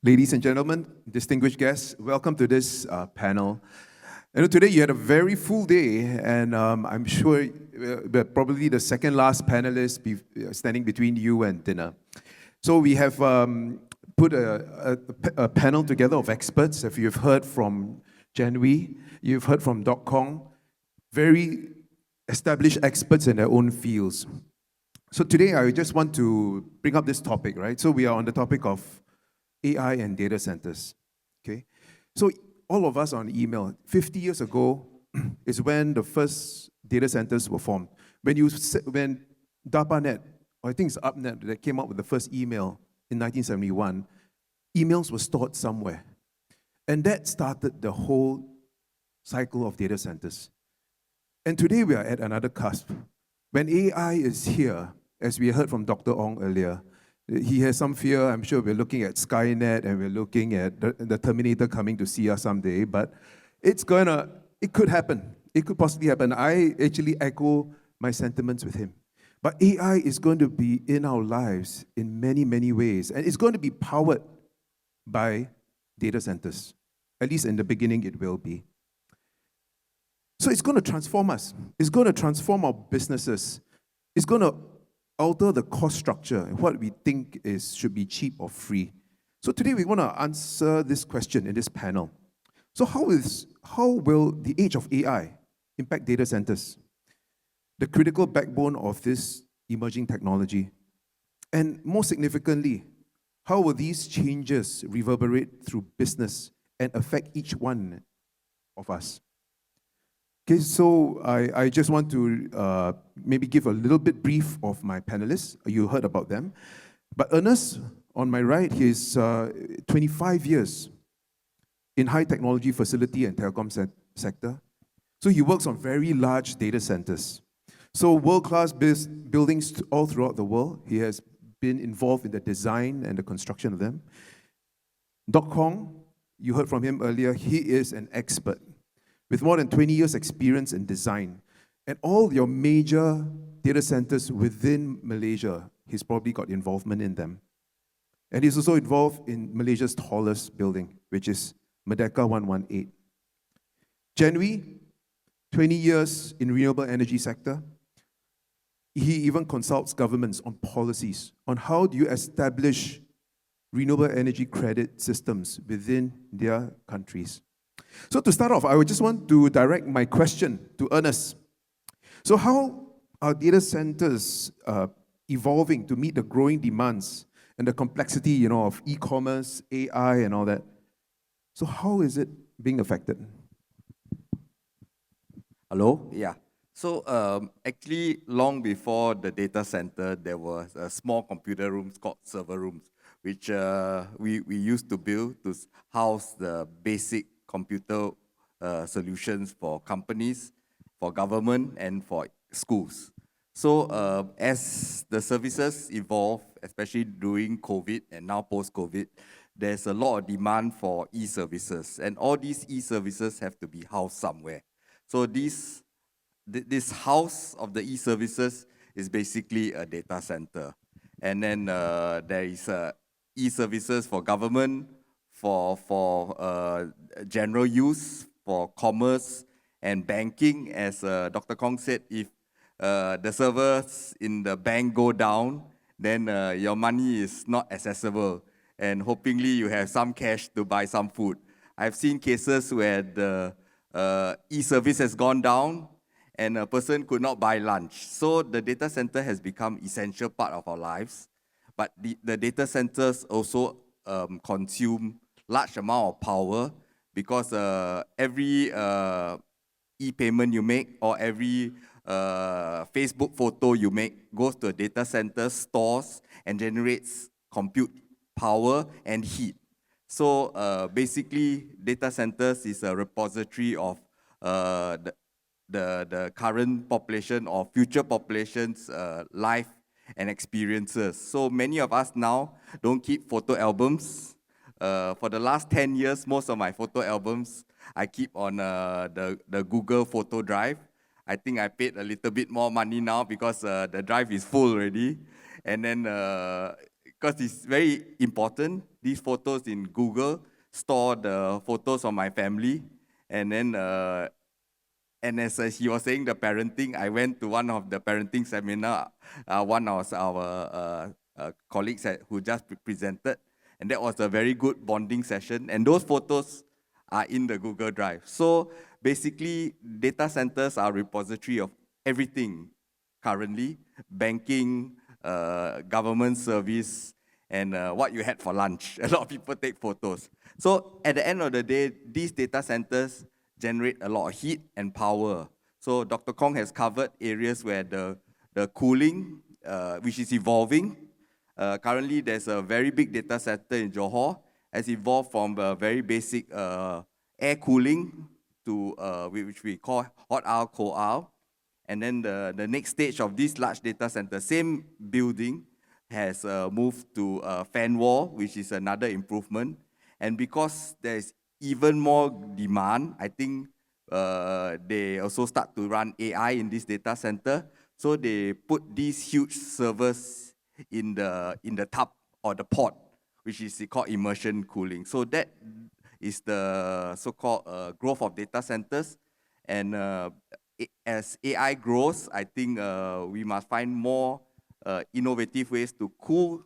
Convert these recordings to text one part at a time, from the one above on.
Ladies and gentlemen, distinguished guests, welcome to this panel. Today you had a very full day, and I'm sure probably the second last panelist standing between you and dinner. So we have put a panel together of experts. If you've heard from Jen Wee, you've heard from Doc Kong, very established experts in their own fields. So today I just want to bring up this topic, right? So we are on the topic of AI and data centers, okay? So all of us on email, 50 years ago is when the first data centers were formed. When DARPANET, or I think it's UpNet, that came up with the first email in 1971, emails were stored somewhere. And that started the whole cycle of data centers. And today we are at another cusp. When AI is here, as we heard from Dr. Ong earlier, he has some fear. I'm sure we're looking at Skynet and we're looking at the Terminator coming to see us someday, but it could happen. It could possibly happen. I actually echo my sentiments with him. But AI is going to be in our lives in many, many ways, and it's going to be powered by data centers. At least in the beginning, it will be. So it's going to transform us. It's going to transform our businesses. It's going to alter the cost structure and what we think should be cheap or free. So today we want to answer this question in this panel. So how will the age of AI impact data centers, the critical backbone of this emerging technology? And more significantly, how will these changes reverberate through business and affect each one of us? Okay, so I just want to maybe give a little bit brief of my panelists. You heard about them. But Ernest, on my right, he's 25 years in high technology facility and telecom sector. So he works on very large data centers. So world-class buildings all throughout the world. He has been involved in the design and the construction of them. Doc Kong, you heard from him earlier, he is an expert with more than 20 years experience in design. And all your major data centers within Malaysia, he's probably got involvement in them. And he's also involved in Malaysia's tallest building, which is Merdeka 118. Jen Wee, 20 years in renewable energy sector. He even consults governments on policies, on how do you establish renewable energy credit systems within their countries. So to start off, I would just want to direct my question to Ernest. So how are data centers evolving to meet the growing demands and the complexity, of e-commerce, AI, and all that? So how is it being affected? Hello? Yeah. So actually, long before the data center, there was a small computer rooms called server rooms, which we used to build to house the basic computer solutions for companies, for government, and for schools. So as the services evolve, especially during COVID and now post-COVID, there's a lot of demand for e-services. And all these e-services have to be housed somewhere. So this house of the e-services is basically a data center. And then there is e-services for government, for general use, for commerce and banking. As Dr. Kong said, if the servers in the bank go down, then your money is not accessible. And hopefully you have some cash to buy some food. I've seen cases where the e-service has gone down and a person could not buy lunch. So the data center has become essential part of our lives. But the data centers also consume large amount of power because every e-payment you make or every Facebook photo you make goes to a data center, stores, and generates compute power and heat. So basically, data centers is a repository of the current population or future population's life and experiences. So many of us now don't keep photo albums. For the last 10 years, most of my photo albums I keep on the Google Photo Drive. I think I paid a little bit more money now because the drive is full already. And then because it's very important. These photos in Google store the photos of my family, and then and as he was saying the parenting, I went to one of the parenting seminar. One of our colleagues who just presented, and that was a very good bonding session. And those photos are in the Google Drive. So basically, data centers are a repository of everything currently: banking, government service, and what you had for lunch. A lot of people take photos. So at the end of the day, these data centers generate a lot of heat and power. So Dr. Kong has covered areas where the cooling, which is evolving. Currently, there's a very big data center in Johor, has evolved from a very basic air cooling to which we call hot aisle, cold aisle. And then the next stage of this large data center, same building, has moved to fan wall, which is another improvement. And because there's even more demand, I think they also start to run AI in this data center. So they put these huge servers in the tub or the pod, which is called immersion cooling. So that is the so-called growth of data centers. And as AI grows, I think we must find more innovative ways to cool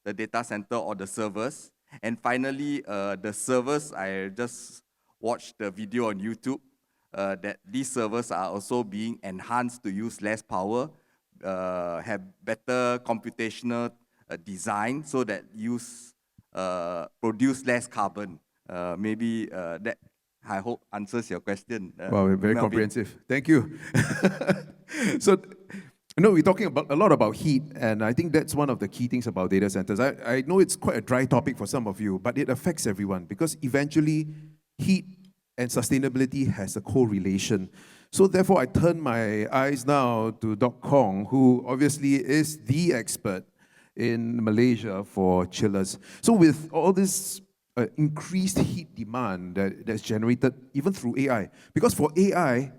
the data center or the servers. And finally, the servers, I just watched the video on YouTube that these servers are also being enhanced to use less power, have better computational design so that produce less carbon. Maybe that, I hope, answers your question. Wow, very Melvin. comprehensive. Thank you. So, we're talking a lot about heat, and I think that's one of the key things about data centers. I know it's quite a dry topic for some of you, but it affects everyone because eventually heat and sustainability has a correlation. So therefore, I turn my eyes now to Dr. Kong, who obviously is the expert in Malaysia for chillers. So with all this increased heat demand that's generated even through AI, because for AI,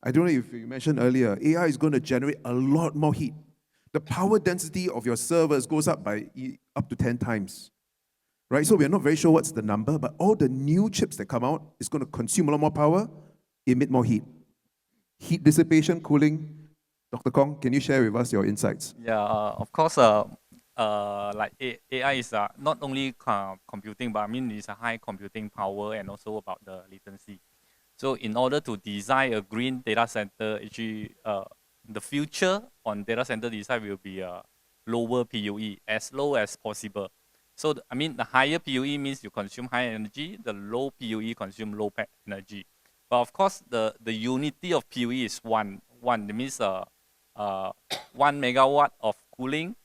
I don't know if you mentioned earlier, AI is going to generate a lot more heat. The power density of your servers goes up by up to 10 times. Right? So we're not very sure what's the number, but all the new chips that come out is going to consume a lot more power, emit more heat. Heat dissipation, cooling. Dr. Kong, can you share with us your insights? Yeah, of course, like AI is not only computing, but I mean it's a high computing power and also about the latency. So in order to design a green data center, actually, the future on data center design will be lower PUE, as low as possible. So I mean, the higher PUE means you consume higher energy. The low PUE consume low energy. But of course, the unity of PUE is one. That means 1 megawatt of cooling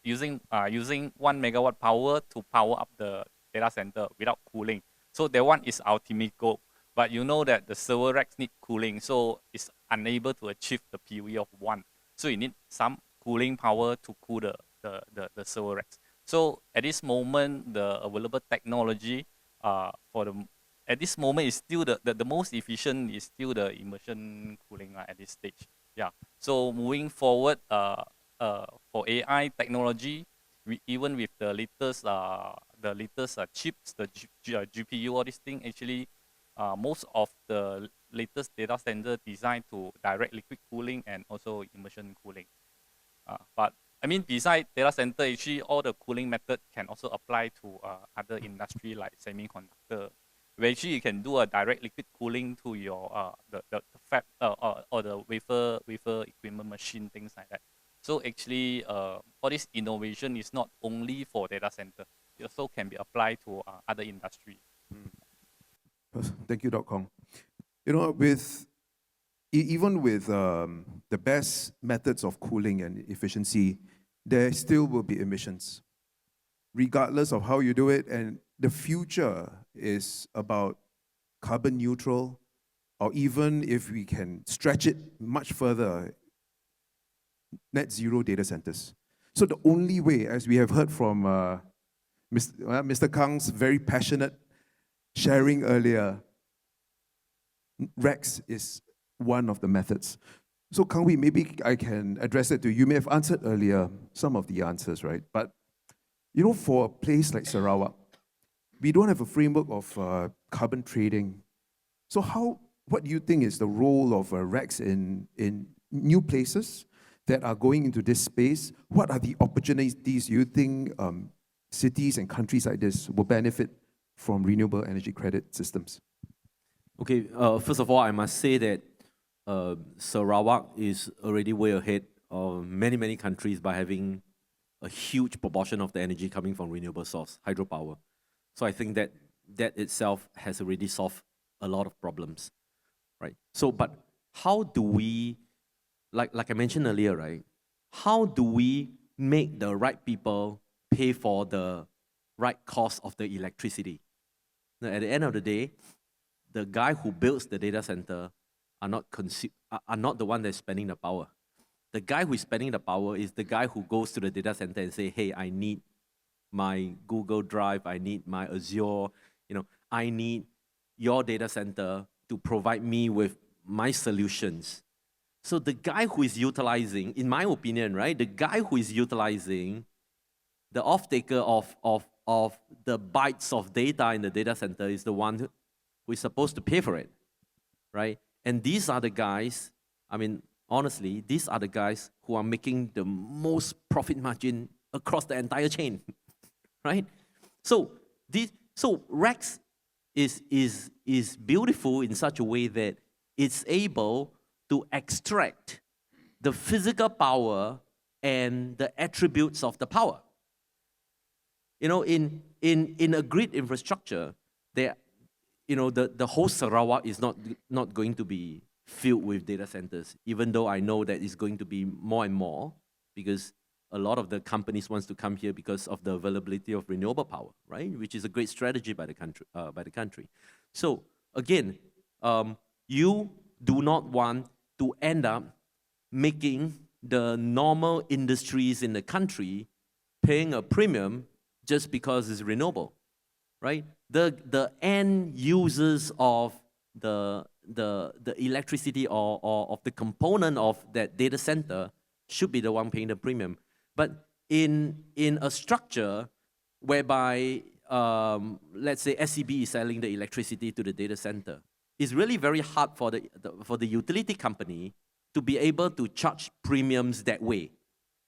using 1 megawatt power to power up the data center without cooling. So that one is ultimate goal. But you know that the server racks need cooling, so it's unable to achieve the PUE of 1. So you need some cooling power to cool the server racks. So at this moment, the available technology at this moment is still the most efficient is still the immersion cooling at this stage. Yeah. So moving forward, for AI technology, even with the latest chips, the GPU, all these things, actually, most of the latest data center designed to direct liquid cooling and also immersion cooling. But I mean, besides data center, actually, all the cooling method can also apply to other industry like semiconductor, where actually you can do a direct liquid cooling to your the fab or the wafer equipment machine, things like that. So actually, all this innovation is not only for data center; it also can be applied to other industry. Thank you, Dr. Kong. Even with the best methods of cooling and efficiency, there still will be emissions, regardless of how you do it. And the future is about carbon neutral, or even if we can stretch it much further, net zero data centers. So the only way, as we have heard from Mr. Kang's very passionate sharing earlier, REX is one of the methods. So Kang Wee, maybe I can address it to you. You may have answered earlier some of the answers, right? But For a place like Sarawak, we don't have a framework of carbon trading. So what do you think is the role of REX in new places that are going into this space? What are the opportunities you think cities and countries like this will benefit from renewable energy credit systems? Okay, first of all, I must say that Sarawak is already way ahead of many, many countries by having a huge proportion of the energy coming from renewable source, hydropower. So I think that itself has already solved a lot of problems, right? So, but how do we, like I mentioned earlier, right? How do we make the right people pay for the right cost of the electricity? Now, at the end of the day, the guy who builds the data center are not the one that's spending the power. The guy who is spending the power is the guy who goes to the data center and say, hey, I need my Google Drive, I need my Azure, I need your data center to provide me with my solutions. So the guy who is utilizing, in my opinion, right, the guy who is utilizing the off-taker of the bytes of data in the data center is the one who is supposed to pay for it, right? And these are the guys, honestly, these are the guys who are making the most profit margin across the entire chain, right? So REX is beautiful in such a way that it's able to extract the physical power and the attributes of the power. In a grid infrastructure, the whole Sarawak is not going to be filled with data centers, even though I know that it's going to be more and more, because a lot of the companies wants to come here because of the availability of renewable power, right? Which is a great strategy by the country. So again, you do not want to end up making the normal industries in the country paying a premium just because it's renewable, right? The end users of the electricity or of the component of that data center should be the one paying the premium. But in a structure whereby, let's say SCB is selling the electricity to the data center, it's really very hard for the utility company to be able to charge premiums that way,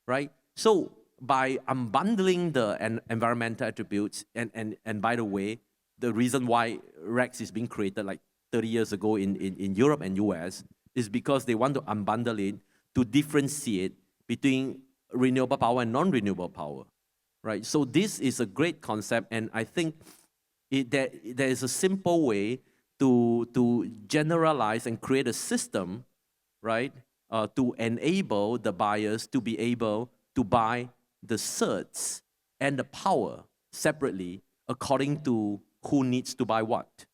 right? So by unbundling the environmental attributes, and by the way, the reason why REX is being created like 30 years ago in Europe and US is because they want to unbundle it to differentiate between renewable power and non-renewable power, right? So this is a great concept, and I think there is a simple way to generalize and create a system, right, to enable the buyers to be able to buy the certs and the power separately according to who needs to buy what.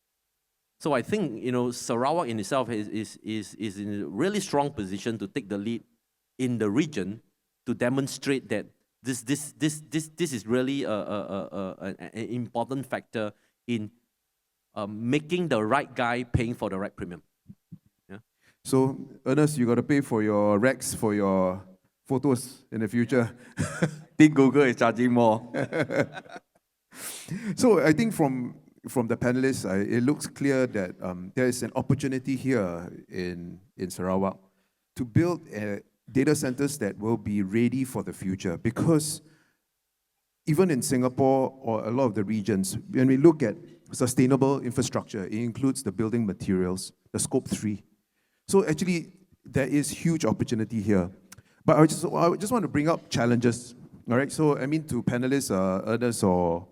So I think Sarawak in itself is in a really strong position to take the lead in the region to demonstrate that this is really an important factor in making the right guy paying for the right premium. Yeah. So, Ernest, you got to pay for your REX for your photos in the future. I think Google is charging more. So I think from the panelists, it looks clear that there is an opportunity here in Sarawak to build data centers that will be ready for the future. Because even in Singapore or a lot of the regions, when we look at sustainable infrastructure, it includes the building materials, the scope 3. So actually, there is huge opportunity here. But I just want to bring up challenges. All right. So to panelists, Ernest or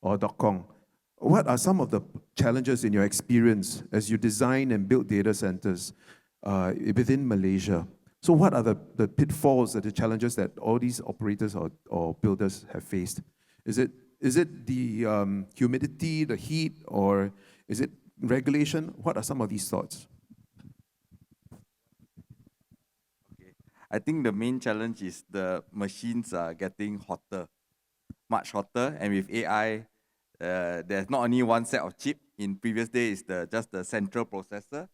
Dr. Kong, what are some of the challenges in your experience as you design and build data centers within Malaysia? So what are the pitfalls and the challenges that all these operators or builders have faced? Is it the humidity, the heat, or is it regulation? What are some of these thoughts? I think the main challenge is the machines are getting hotter, much hotter, and with AI, there's not only one set of chip. In previous days, just the central processor.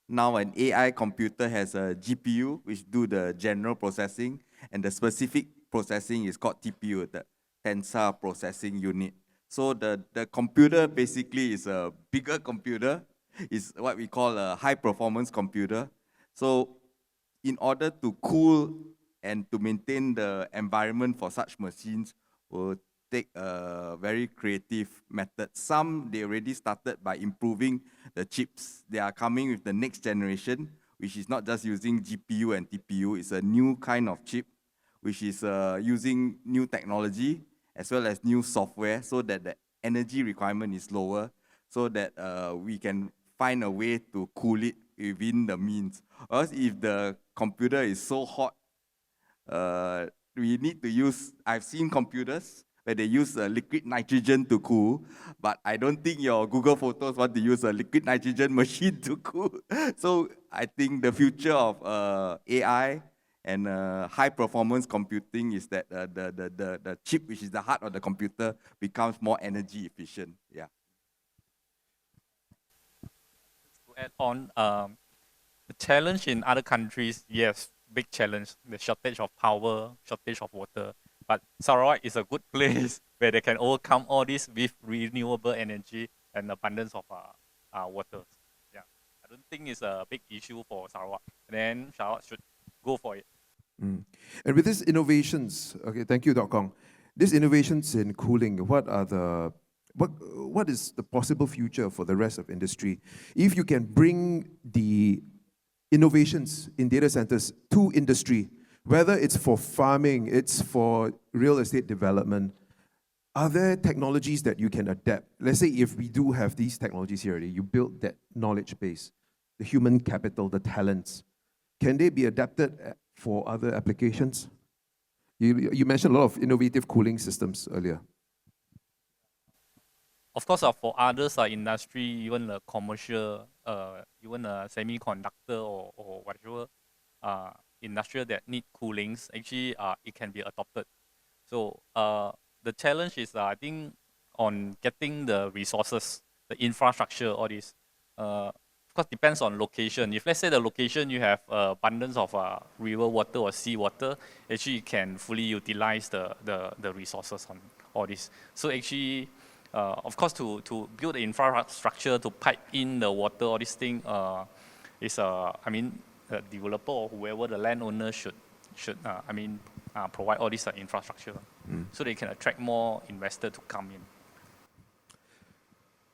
Now an AI computer has a GPU, which do the general processing, and the specific processing is called TPU, the tensor processing unit. So the computer basically is a bigger computer, is what we call a high performance computer. So in order to cool and to maintain the environment for such machines will take a very creative method. Some, they already started by improving the chips. They are coming with the next generation, which is not just using GPU and TPU. It's a new kind of chip, which is using new technology as well as new software so that the energy requirement is lower, so that we can find a way to cool it within the means. Or else if the computer is so hot, we need to use, I've seen computers where they use liquid nitrogen to cool, but I don't think your Google Photos want to use a liquid nitrogen machine to cool. So I think the future of AI and high performance computing is that the chip, which is the heart of the computer, becomes more energy efficient. Yeah. To add on, the challenge in other countries, yes, big challenge, the shortage of power, shortage of water. But Sarawak is a good place where they can overcome all this with renewable energy and abundance of water. Yeah, I don't think it's a big issue for Sarawak. Then Sarawak should go for it. And with these innovations, okay, thank you, Dr. Kong. These innovations in cooling, what is the possible future for the rest of industry? If you can bring the innovations in data centers to industry, whether it's for farming, it's for real estate development, are there technologies that you can adapt? Let's say if we do have these technologies here already, you build that knowledge base, the human capital, the talents, can they be adapted for other applications? You mentioned a lot of innovative cooling systems earlier. Of course, for others industry, even the commercial, even a semiconductor or whatever industrial that need coolings, actually it can be adopted. So the challenge is I think on getting the resources, the infrastructure, all this. Of course, depends on location. If let's say the location you have abundance of river water or sea water, actually you can fully utilize the resources on all this. So actually, of course, to build the infrastructure to pipe in the water, all this thing is I mean, the developer or whoever the landowner should provide all this infrastructure, so they can attract more investors to come in.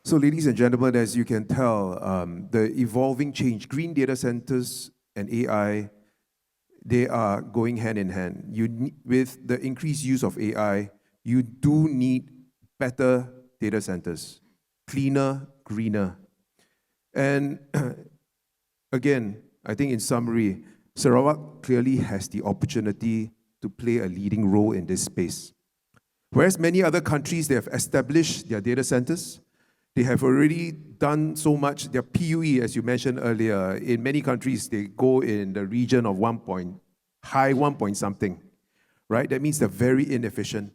So, ladies and gentlemen, as you can tell, the evolving change, green data centers and AI, they are going hand in hand. With the increased use of AI, you do need better data centers, cleaner, greener. And again, I think in summary, Sarawak clearly has the opportunity to play a leading role in this space. Whereas many other countries, they have established their data centers, they have already done so much. Their PUE, as you mentioned earlier, in many countries, they go in the region of 1 point something, right? That means they're very inefficient.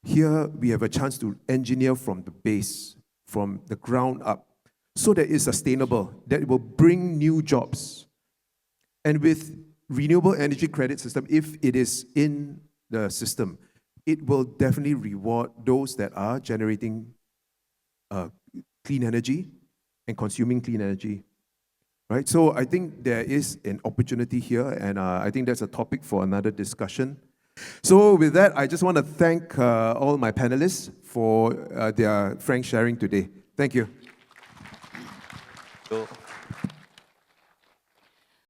Here, we have a chance to engineer from the base, from the ground up, so that it's sustainable, that it will bring new jobs. And with renewable energy credit system, if it is in the system, it will definitely reward those that are generating clean energy and consuming clean energy, right? So I think there is an opportunity here, and I think that's a topic for another discussion. So with that, I just want to thank all my panelists for their frank sharing today. Thank you. So